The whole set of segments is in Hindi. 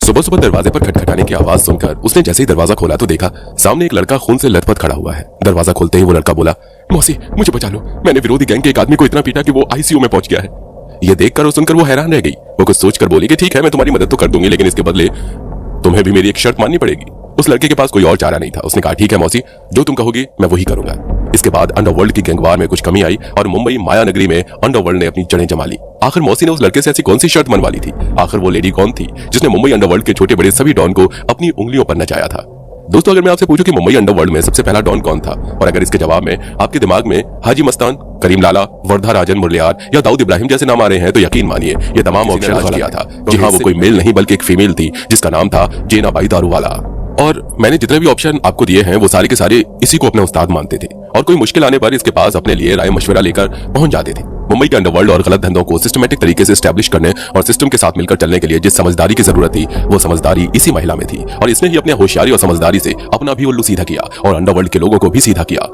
सुबह सुबह दरवाजे पर खटखटाने की आवाज सुनकर उसने जैसे ही दरवाजा खोला तो देखा सामने एक लड़का खून से लथपथ खड़ा हुआ है। दरवाजा खोलते ही वो लड़का बोला, मौसी मुझे बचा लो, मैंने विरोधी गैंग के एक आदमी को इतना पीटा कि वो आईसीयू में पहुंच गया है। ये देखकर और सुनकर वो हैरान रह गई। वो कुछ सोचकर बोली कि ठीक है, मैं तुम्हारी मदद तो कर दूंगी, लेकिन इसके बदले तुम्हें भी मेरी एक शर्त माननी पड़ेगी। उस लड़के के पास कोई और चारा नहीं था। उसने कहा, ठीक है मौसी, जो तुम कहोगी मैं वही करूंगा। इसके बाद अंडरवर्ल्ड की गैंगवार में कुछ कमी आई और मुंबई माया नगरी में अंडरवर्ल्ड ने अपनी जड़ें जमा ली। आखिर मौसी ने उस लड़के से ऐसी कौन सी शर्त मनवा ली थी? आखिर वो लेडी कौन थी जिसने मुंबई अंडरवर्ल्ड के छोटे बड़े सभी डॉन को अपनी उंगलियों पर नचाया था? दोस्तों, अगर मैं आपसे पूछूं कि मुंबई अंडरवर्ल्ड में सबसे पहला डॉन कौन था, और अगर इसके जवाब में आपके दिमाग में हाजी मस्तान, करीम लाला, वर्धा राजन मुरलियार या दाऊद इब्राहिम जैसे नाम आ रहे हैं, तो यकीन मानिए ये तमाम ऑप्शन आज किया था। जी हाँ, वो कोई मेल नहीं बल्कि एक फीमेल थी जिसका नाम था जेनाबाई दारूवाला। और मैंने जितने भी ऑप्शन आपको दिए हैं वो सारे के सारे इसी को अपने उस्ताद मानते थे और कोई मुश्किल आने पर इसके पास अपने लिए राय मशवरा लेकर पहुंच जाते थे। मुंबई के अंडरवर्ल्ड और गलत धंधों को सिस्टमैटिक तरीके से एस्टैब्लिश करने और सिस्टम के साथ मिलकर चलने के लिए जिस समझदारी की जरूरत थी वो समझदारी इसी महिला में थी, और इसने ही अपने होशियारी और समझदारी से अपना भी उल्लू सीधा किया और अंडरवर्ल्ड के लोगों को भी सीधा किया।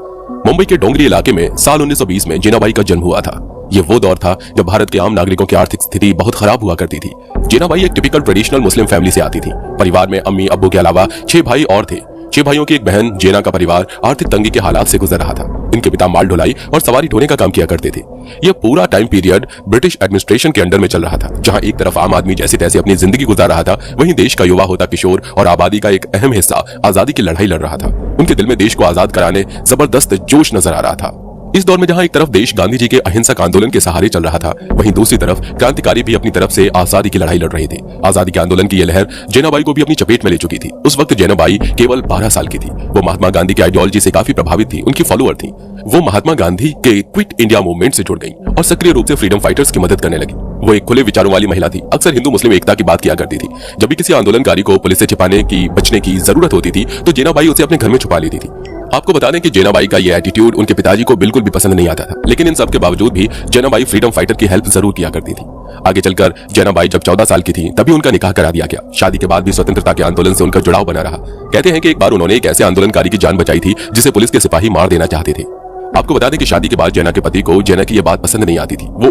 मुंबई के डोंगरी इलाके में साल 1920 में जेनाबाई का जन्म हुआ था। ये वो दौर था जब भारत के आम नागरिकों की आर्थिक स्थिति बहुत खराब हुआ करती थी। जेनाबाई एक टिपिकल ट्रेडिशनल मुस्लिम फैमिली से आती थी। परिवार में अम्मी अब्बू के अलावा 6 भाई और थे। 6 भाइयों की एक बहन जेना का परिवार आर्थिक तंगी के हालात से गुजर रहा था। इनके पिता माल ढुलाई और सवारी ढोने का काम किया करते थे। यह पूरा टाइम पीरियड ब्रिटिश एडमिनिस्ट्रेशन के अंडर में चल रहा था, जहां एक तरफ आम आदमी जैसे तैसे अपनी जिंदगी गुजार रहा था, वहीं देश का युवा होता किशोर और आबादी का एक अहम हिस्सा आजादी की लड़ाई लड़ रहा था। उनके दिल में देश को आजाद कराने जबरदस्त जोश नजर आ रहा था। इस दौर में जहां एक तरफ देश गांधी जी के अहिंसक आंदोलन के सहारे चल रहा था, वहीं दूसरी तरफ क्रांतिकारी भी अपनी तरफ से आजादी की लड़ाई लड़ रहे थे। आजादी के आंदोलन की यह लहर जेनाबाई को भी अपनी चपेट में ले चुकी थी। उस वक्त जेनाबाई केवल 12 साल की थी। वो महात्मा गांधी की आइडियोलॉजी से काफी प्रभावित थी, उनकी फॉलोअर थी। वो महात्मा गांधी के क्विट इंडिया मूवमेंट से जुड़ गई और सक्रिय रूप से फ्रीडम फाइटर्स की मदद करने लगी। वो एक खुले विचारों वाली महिला थी, अक्सर हिंदू मुस्लिम एकता की बात किया करती थी। जब भी किसी आंदोलनकारी को पुलिस से छिपाने की बचने की जरूरत होती थी तो जेनाबाई उसे अपने घर में छुपा लेती थी। आपको बता दें कि जेनाबाई का यह एटीट्यूड उनके पिताजी को बिल्कुल भी पसंद नहीं आता था, लेकिन इन सब के बावजूद भी जेनाबाई फ्रीडम फाइटर की हेल्प जरूर किया करती थी। आगे चलकर जेनाबाई जब 14 साल की थी तभी उनका निकाह करा दिया गया। शादी के बाद भी स्वतंत्रता के आंदोलन से उनका जुड़ाव बना रहा। कहते हैं कि एक बार उन्होंने एक ऐसे आंदोलनकारी की जान बचाई थी जिसे पुलिस के सिपाही मार देना चाहते थे। आपको बता दें कि शादी के बाद जेना के पति को जेना की यह बात पसंद नहीं आती थी। वो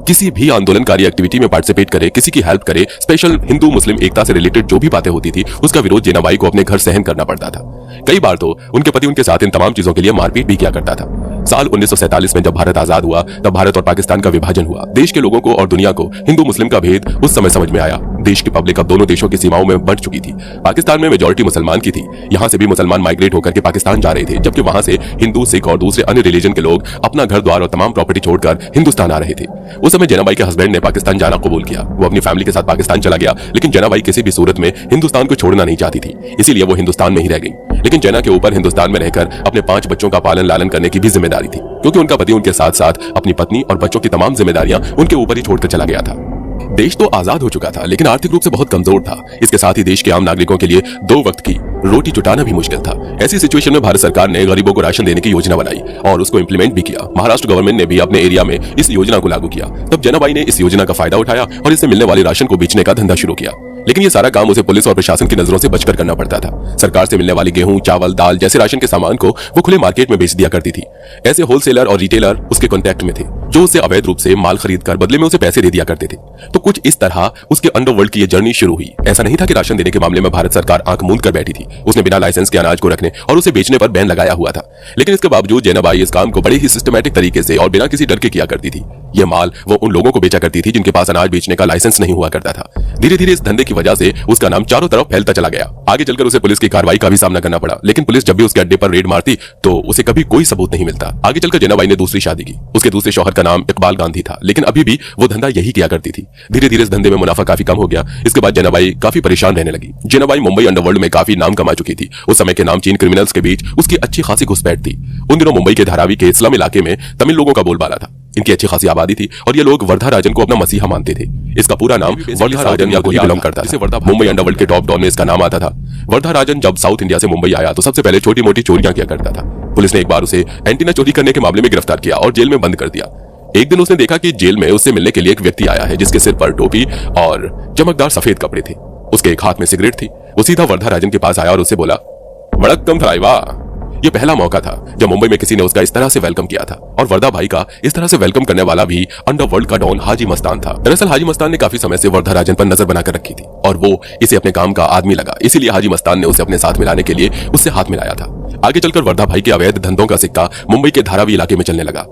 किसी भी आंदोलनकारी एक्टिविटी में पार्टिसिपेट करे, किसी की हेल्प करे, स्पेशल हिंदू मुस्लिम एकता से रिलेटेड जो भी बातें होती थी उसका विरोध जेनाबाई को अपने घर सहन करना पड़ता था। कई बार तो उनके पति उनके साथ इन तमाम चीजों के लिए मारपीट भी किया करता था। साल 1947 में जब भारत आजाद हुआ तब भारत और पाकिस्तान का विभाजन हुआ। देश के लोगों को और दुनिया को हिंदू मुस्लिम का भेद उस समय समझ में आया। देश की पब्लिक अब दोनों देशों की सीमाओं में बढ़ चुकी थी। पाकिस्तान में मेजॉरिटी मुसलमान की थी। यहाँ से भी मुसलमान माइग्रेट होकर के पाकिस्तान जा रहे थे, जबकि वहां से हिंदू, सिख और दूसरे अन्य रिलीजन के लोग अपना घर द्वार और तमाम प्रॉपर्टी छोड़कर हिंदुस्तान आ रहे थे। उस समय जेनाबाई के हस्बैंड ने पाकिस्तान जाना कबूल किया। वो अपनी फैमिली के साथ पाकिस्तान चला गया, लेकिन जेनाबाई किसी भी सूरत में हिंदुस्तान को छोड़ना नहीं चाहती थी, इसीलिए वो हिंदुस्तान में ही रह गई। लेकिन जेना के ऊपर हिंदुस्तान में रहकर अपने 5 बच्चों का पालन लालन करने की भी जिम्मेदारी थी, क्योंकि उनका पति उनके साथ साथ अपनी पत्नी और बच्चों की तमाम जिम्मेदारियां उनके ऊपर ही छोड़कर चला गया था। देश तो आजाद हो चुका था, लेकिन आर्थिक रूप से बहुत कमजोर था। इसके साथ ही देश के आम नागरिकों के लिए 2 वक्त की रोटी जुटाना भी मुश्किल था। ऐसी सिचुएशन में भारत सरकार ने गरीबों को राशन देने की योजना बनाई और उसको इंप्लीमेंट भी किया। महाराष्ट्र गवर्नमेंट ने भी अपने एरिया में इस योजना को लागू किया। तब जेनाबाई ने इस योजना का फायदा उठाया और इससे मिलने वाले राशन को बेचने का धंधा शुरू किया। लेकिन ये सारा काम उसे पुलिस और प्रशासन की नजरों से बचकर करना पड़ता था। सरकार से मिलने वाली गेहूं, चावल, दाल जैसे राशन के सामान को वो खुले मार्केट में बेच दिया करती थी। ऐसे होलसेलर और रिटेलर उसके कांटेक्ट में थे जो उससे अवैध रूप से माल खरीद कर बदले में उसे पैसे दे दिया करते थे। तो कुछ इस तरह उसके अंडरवर्ल्ड की ये जर्नी शुरू हुई। ऐसा नहीं था कि राशन देने के मामले में भारत सरकार आंख मूंद कर बैठी थी। उसने बिना लाइसेंस के अनाज को रखने और उसे बेचने पर बैन लगाया हुआ था। लेकिन इसके बावजूद जेनाबाई इस काम को बड़े ही सिस्टमैटिक तरीके से और बिना किसी डर के किया करती थी। यह माल वो उन लोगों को बेचा करती थी जिनके पास अनाज बेचने का लाइसेंस नहीं हुआ करता था। धीरे धीरे इस धंधे की वजह से उसका नाम चारों तरफ फैलता चला गया। आगे चलकर उसे पुलिस की कार्रवाई का भी सामना करना पड़ा, लेकिन पुलिस जब भी उसके अड्डे पर रेड मारती तो उसे कभी कोई सबूत नहीं मिलता। आगे चलकर जेनाबाई ने दूसरी शादी की। उसके दूसरे शौहर का नाम इकबाल गांधी था, लेकिन अभी भी वो धंधा यही किया करती थी। धीरे धीरे इस धंधे में मुनाफा काफी कम हो गया। इसके बाद जेनाबाई काफी परेशान रहने लगी। जेनाबाई मुंबई अंडरवर्ल्ड में काफी नाम कमा चुकी थी। उस समय के नामचीन क्रिमिनल्स के बीच उसकी अच्छी खासी घुसपैठ थी। उन दिनों मुंबई के धारावी के स्लम इलाके में तमिल लोगों का बोलबाला था। इनकी अच्छी खासी आबादी थी और ये लोग वर्धा राजन को अपना मसीहा मानते थे। इसका पूरा नाम वर्धा राजन या कोई बिलोंग करता था। मुंबई अंडरवर्ल्ड के टॉप डॉन में इसका नाम आता था। वर्धा राजन जब साउथ इंडिया से मुंबई आया तो सबसे पहले छोटी मोटी चोरियां किया करता था। पुलिस ने एक बार उसे एंटीना चोरी करने के मामले में गिरफ्तार किया और जेल में बंद कर दिया। एक दिन उसने देखा कि जेल में उससे मिलने के लिए एक व्यक्ति आया है जिसके सिर पर टोपी और चमकदार सफेद कपड़े थे। उसके एक हाथ में सिगरेट थी। वो सीधा वर्धा राजन के पास आया और उससे बोला, वड़क्कम थराइवा, ये पहला मौका था जब मुंबई में किसी ने उसका इस तरह से वेलकम किया था, और वर्धा भाई का इस तरह से वेलकम करने वाला भी अंडरवर्ल्ड का डॉन हाजी मस्तान था। दरअसल हाजी मस्तान ने काफी समय से वर्धा राजन पर नजर बनाकर रखी थी और वो इसे अपने काम का आदमी लगा, इसीलिए हाजी मस्तान ने उसे अपने साथ मिलाने के लिए उससे हाथ मिलाया था। आगे चलकर वर्धा भाई के अवैध धंधों का सिक्का मुंबई के धारावी इलाके में चलने लगा।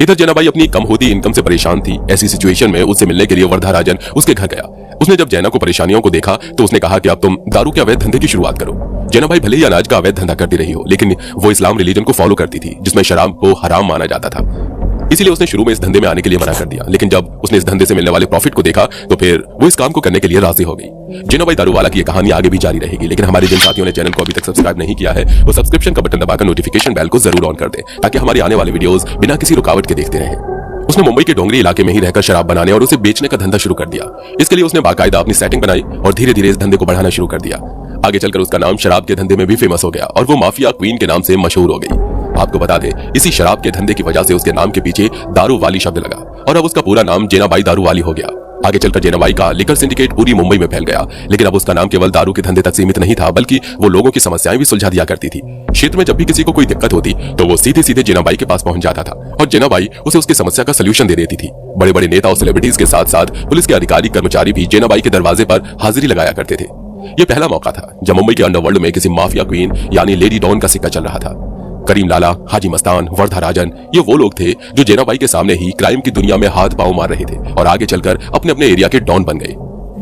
इधर जैनाबाई अपनी कम होती इनकम से परेशान थी। ऐसी सिचुएशन में उससे मिलने के लिए वर्धा राजन उसके घर गया। उसने जब जैना को परेशानियों को देखा तो उसने कहा कि अब तुम दारू के अवैध धंधे की शुरुआत करो। जैनाबाई भले ही अनाज का अवैध धंधा करती रही हो, लेकिन वो इस्लाम रिलीजन को फॉलो करती थी जिसमें शराब को हराम माना जाता था, इसीलिए उसने शुरू में इस धंधे में आने के लिए मना कर दिया। लेकिन जब उसने इस धंधे से मिलने वाले प्रॉफिट को देखा तो फिर वो इस काम को करने के लिए राजी हो गई। जैनाबाई दारूवाला की ये कहानी आगे भी जारी रहेगी, लेकिन हमारे जिन साथियों ने चैनल को अभी तक सब्सक्राइब नहीं किया है वो सब्सक्रिप्शन का बटन दबाकर नोटिफिकेशन बेल को जरूर ऑन कर दें ताकि हमारे आने वाले वीडियोस बिना किसी रुकावट के देखते रहें। उसने मुंबई के डोंगरी इलाके में ही रहकर शराब बनाने और उसे बेचने का धंधा शुरू कर दिया। इसके लिए उसने बाकायदा अपनी सेटिंग बनाई और धीरे धीरे इस धंधे को बढ़ाना शुरू कर दिया। आगे चलकर उसका नाम शराब के धंधे में भी फेमस हो गया और वो माफिया क्वीन के नाम से मशहूर हो गई। आपको बता दें, इसी शराब के धंधे की वजह से उसके नाम के पीछे दारू वाली शब्द लगा और अब उसका पूरा नाम जैनाबाई दारू वाली हो गया। आगे चलकर जैनाबाई का लिकर सिंडिकेट पूरी मुंबई में फैल गया, लेकिन अब उसका नाम केवल दारू के धंधे तक सीमित नहीं था, बल्कि वो लोगों की समस्याएं भी सुलझा दिया करती थी। क्षेत्र में जब भी किसी को कोई दिक्कत होती तो वो सीधे सीधे जैनाबाई के पास पहुंच जाता था और जैनाबाई उसे उसकी समस्या का सलूशन दे देती थी। बड़े बड़े नेता और सेलिब्रिटीज के साथ साथ पुलिस के अधिकारी कर्मचारी भी जैनाबाई के दरवाजे पर हाजिरी लगाया करते थे। ये पहला मौका था जब मुंबई के अंडरवर्ल्ड में किसी माफिया क्वीन यानी लेडी डॉन का सिक्का चल रहा था। करीम लाला, हाजी मस्तान, वर्धा राजन, ये वो लोग थे जो जैनाबाई के सामने ही क्राइम की दुनिया में हाथ पांव मार रहे थे और आगे चलकर अपने अपने एरिया के डॉन बन गए।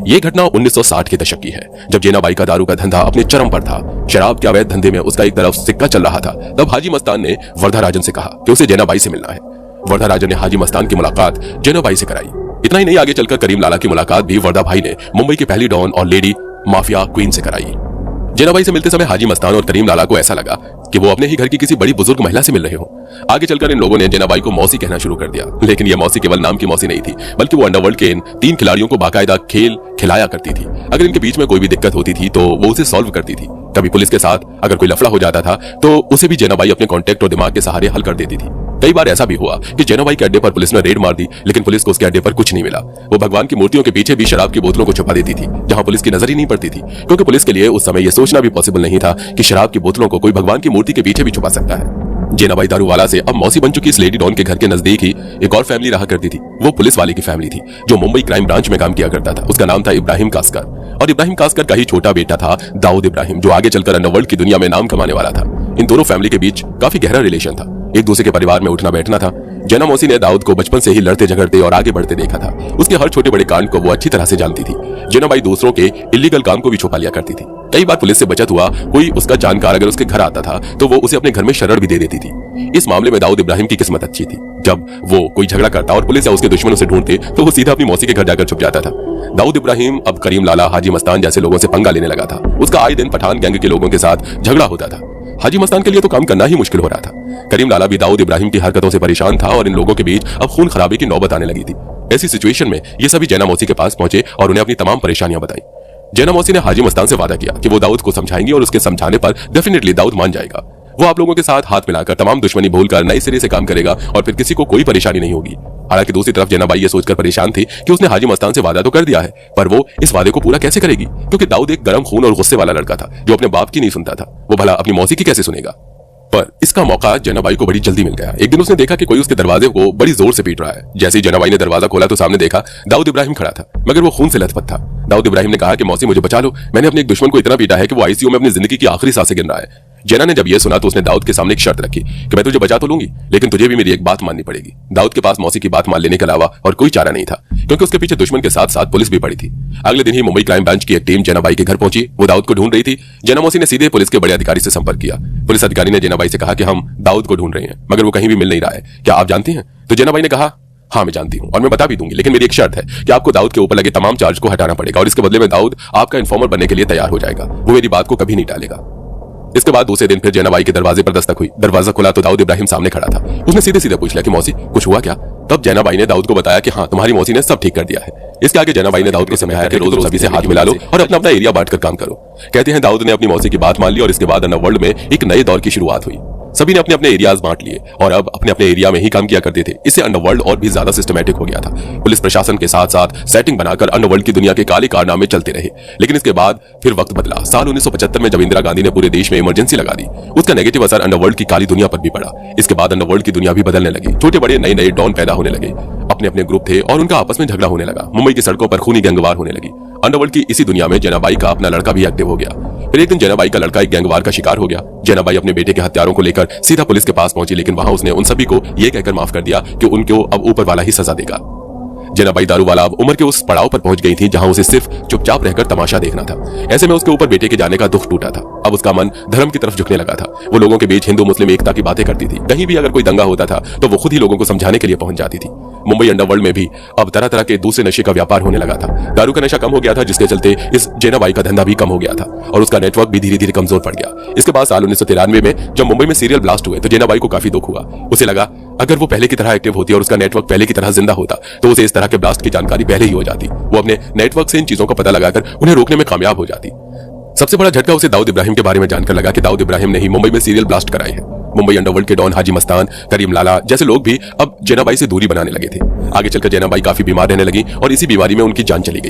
ये घटना 1960 के दशक की है, जब जैनाबाई का दारू का धंधा अपने चरम पर था। शराब के अवैध धंधे में उसका एक तरफ सिक्का चल रहा था। तब हाजी मस्तान ने वर्धा राजन से कहा कि उसे जैनाबाई से मिलना है। वर्धा राजन ने हाजी मस्तान की मुलाकात जैनाबाई से कराई। इतना ही नहीं, आगे चलकर करीम लाला की मुलाकात भी वर्धा भाई ने मुंबई की पहली डॉन और लेडी माफिया क्वीन से कराई। जैनाबाई से मिलते समय हाजी मस्तान और करीम लाला को ऐसा लगा कि वो अपने ही घर की किसी बड़ी बुजुर्ग महिला से मिल रहे हो। आगे चलकर इन लोगों ने जैनाबाई को मौसी कहना शुरू कर दिया, लेकिन ये मौसी केवल नाम की मौसी नहीं थी, बल्कि वो अंडरवर्ल्ड के इन 3 खिलाड़ियों को बाकायदा खेल खिलाया करती थी। अगर इनके बीच में कोई भी दिक्कत होती थी तो वो उसे सॉल्व करती थी। कभी पुलिस के साथ अगर कोई लफड़ा हो जाता था तो उसे भी जैनाबाई अपने कॉन्टेक्ट और दिमाग के सहारे हल कर देती थी। कई बार ऐसा भी हुआ कि जैनाबाई के अड्डे पर पुलिस ने रेड मार दी, लेकिन पुलिस को उसके अड्डे पर कुछ नहीं मिला। वो भगवान की मूर्तियों के पीछे भी शराब की बोतलों को छुपा देती थी, जहां पुलिस की नजर ही नहीं पड़ती थी, क्योंकि पुलिस के लिए उस समय यह सोचना भी पॉसिबल नहीं था कि शराब की बोतलों को कोई भगवान की मूर्ति के पीछे भी छुपा सकता है। जैनाबाई दारूवाला से अब मौसी बन चुकी इस लेडी डॉन के घर के नजदीक ही एक और फैमिली रहा करती थी। वो पुलिस वाले की फैमिली थी जो मुंबई क्राइम ब्रांच में काम किया करता था। उसका नाम था इब्राहिम कास्कर और इब्राहिम कास्कर का ही छोटा बेटा था दाऊद इब्राहिम, जो आगे चलकर अंडरवर्ल्ड की दुनिया में नाम कमाने वाला था। इन दोनों फैमिली के बीच काफी गहरा रिलेशन था, एक दूसरे के परिवार में उठना बैठना था। जैना मौसी ने दाऊद को बचपन से ही लड़ते झगड़ते और आगे बढ़ते देखा था। उसके हर छोटे बड़े कांड को वो अच्छी तरह से जानती थी। जैनाबाई दूसरों के इलीगल काम को भी छुपा लिया करती थी। कई बार पुलिस से बचत हुआ कोई उसका जानकार अगर उसके घर आता था तो वो उसे अपने घर में शरण भी दे देती थी। इस मामले में दाऊद इब्राहिम की किस्मत अच्छी थी। जब वो कोई झगड़ा करता और पुलिस या उसके दुश्मन उसे ढूंढते तो वो सीधा अपनी मौसी के घर जाकर छुप जाता था। दाऊद इब्राहिम अब करीम लाला, हाजी मस्तान जैसे लोगों से पंगा लेने लगा था। उसका आए दिन पठान गैंग के लोगों के साथ झगड़ा होता था। हाजी मस्तान के लिए तो काम करना ही मुश्किल हो रहा था। करीम लाला भी दाऊद इब्राहिम की हरकतों से परेशान था और इन लोगों के बीच अब खून खराबे की नौबत आने लगी थी। ऐसी सिचुएशन में ये सभी जैना मौसी के पास पहुंचे और उन्हें अपनी तमाम परेशानियां बताई। जैना मौसी ने हाजी मस्तान से वादा किया कि वो दाऊद को समझाएंगी और उसके समझाने पर डेफिनेटली दाऊद मान जाएगा। वो आप लोगों के साथ हाथ मिलाकर तमाम दुश्मनी भूलकर नए सिरे से काम करेगा और फिर किसी को कोई परेशानी नहीं होगी। हालांकि दूसरी तरफ जैनाबाई ये सोचकर परेशान थी कि उसने हाजी मस्तान से वादा तो कर दिया है, पर वो इस वादे को पूरा कैसे करेगी, क्योंकि दाऊद एक गर्म खून और गुस्से वाला लड़का था जो अपने बाप की नहीं सुनता था। वो भला अपनी मौसी की कैसे सुनेगा। पर इसका मौका जैनाबाई को बड़ी जल्दी मिल गया। एक दिन उसने देखा कि कोई उसके दरवाजे को बड़ी जोर से पीट रहा है। जैसे ही जैनाबाई ने दरवाजा खोला तो सामने देखा दाऊद इब्राहिम खड़ा था, मगर वो खून से लथपथ था। दाऊद इब्राहिम ने कहा कि मौसी मुझे बचा लो, मैंने अपने एक दुश्मन को इतना पीटा है कि वो आईसीयू में अपनी जिंदगी की आखिरी सांसें गिन रहा है। जैना ने जब ये सुना तो उसने दाऊद के सामने एक शर्त रखी कि मैं तुझे बचा तो लूंगी, लेकिन तुझे भी मेरी एक बात माननी पड़ेगी। दाऊद के पास मौसी की बात मान लेने के अलावा और कोई चारा नहीं था, क्योंकि उसके पीछे दुश्मन के साथ साथ पुलिस भी पड़ी थी। अगले दिन ही मुंबई क्राइम ब्रांच की एक टीम जैनाबाई के घर पहुंची। वो दाऊद को ढूंढ रही थी। जैना मौसी ने सीधे पुलिस के बड़े अधिकारी से संपर्क किया। पुलिस अधिकारी ने जैनाबाई से कहा कि हम दाऊद को ढूंढ रहे हैं, मगर वो कहीं भी मिल नहीं रहा है, क्या आप जानती हैं? तो जैनाबाई ने कहा हाँ मैं जानती हूँ और मैं बता भी दूंगी, लेकिन मेरी एक शर्त है कि आपको दाऊद के ऊपर लगे तमाम चार्ज को हटाना पड़ेगा और इसके बदले में दाऊद आपका इन्फॉर्मर बनने के लिए तैयार हो जाएगा। वो मेरी बात को कभी नहीं टालेगा। इसके बाद दूसरे दिन फिर जैनाबाई के दरवाजे पर दस्तक हुई। दरवाजा खुला तो दाऊद इब्राहिम सामने खड़ा था। उसने सीधे सीधे पूछ लिया कि मौसी कुछ हुआ क्या? तब जैनाबाई ने दाऊद को बताया कि हाँ तुम्हारी मौसी ने सब ठीक कर दिया है। इसके आगे जैनाबाई ने दाऊद को समझाया कि रोज सभी से हाथ मिला लो और अपना अपना एरिया बांटकर काम करो। कहते हैं दाऊद ने अपनी मौसी की बात मान ली और इसके बाद अंडरवर्ल्ड में एक नए दौर की शुरुआत हुई। सभी ने अपने अपने एरियाज बांट लिए और अब अपने अपने एरिया में ही काम किया करते थे। इससे अंडरवर्ल्ड और भी ज्यादा सिस्टमैटिक हो गया था। पुलिस प्रशासन के साथ साथ सेटिंग बनाकर अंडरवर्ल्ड की दुनिया के काले कारनामे चलते रहे। लेकिन इसके बाद फिर वक्त बदला। साल 1975 में जब इंदिरा गांधी ने पूरे देश में इमरजेंसी लगा दी, उसका नेगेटिव असर अंडरवर्ल्ड की काली दुनिया पर भी पड़ा। इसके बाद अंडरवर्ल्ड की दुनिया भी बदलने लगी। छोटे बड़े नए नए डॉन पैदा होने लगे, अपने अपने ग्रुप थे और उनका आपस में झगड़ा होने लगा। मुंबई की सड़कों पर खूनी गैंगवार होने लगी। अंडरवर्ल्ड की इसी दुनिया में जैनाबाई का अपना लड़का भी एक्टिव हो गया। फिर एक दिन जैनाबाई का लड़का एक गैंगवार का शिकार हो गया। जैनाबाई अपने बेटे के हत्यारों को लेकर सीधा पुलिस के पास पहुंची, लेकिन वहां उसने उन सभी को यह कहकर माफ कर दिया कि उनको अब ऊपर वाला ही सजा देगा। जैनाबाई दारूवाला अब उम्र के उस पड़ाव पर पहुंच गई थी जहां उसे सिर्फ चुपचाप रहकर तमाशा देखना था। ऐसे में उसके ऊपर बेटे के जाने का दुख टूटा था। अब उसका मन धर्म की तरफ झुकने लगा था। वो लोगों के बीच हिंदू मुस्लिम एकता की बातें करती थी। कहीं भी अगर कोई दंगा होता था तो वो खुद ही लोगों को समझाने के लिए पहुंच जाती थी। मुंबई अंडरवर्ल्ड में भी अब तरह तरह के दूसरे नशे का व्यापार होने लगा था। दारू का नशा कम हो गया था, जिसके चलते इस जैनाबाई का धंधा भी कम हो गया था और उसका नेटवर्क भी धीरे धीरे कमजोर पड़ गया। इसके बाद साल 1993 में जब मुंबई में सीरियल ब्लास्ट हुए तो जैनाबाई को काफी दुख हुआ। उसे लगा अगर वो पहले की तरह एक्टिव होती और उसका नेटवर्क पहले की तरह जिंदा होता तो उसे इस तरह के ब्लास्ट की जानकारी पहले ही हो जाती। वो अपने नेटवर्क से इन चीजों का पता लगाकर उन्हें रोकने में कामयाब हो जाती। सबसे बड़ा झटका उसे दाऊद इब्राहिम के बारे में जानकर लगा कि दाऊद इब्राहिम ने ही मुंबई में सीरियल ब्लास्ट कराए हैं। मुंबई अंडरवर्ल्ड के डॉन हाजी मस्तान, करीम लाला जैसे लोग भी अब जैनाबाई से दूरी बनाने लगे थे। आगे चलकर जैनाबाई काफी बीमार रहने लगी और इसी बीमारी में उनकी जान चली गई।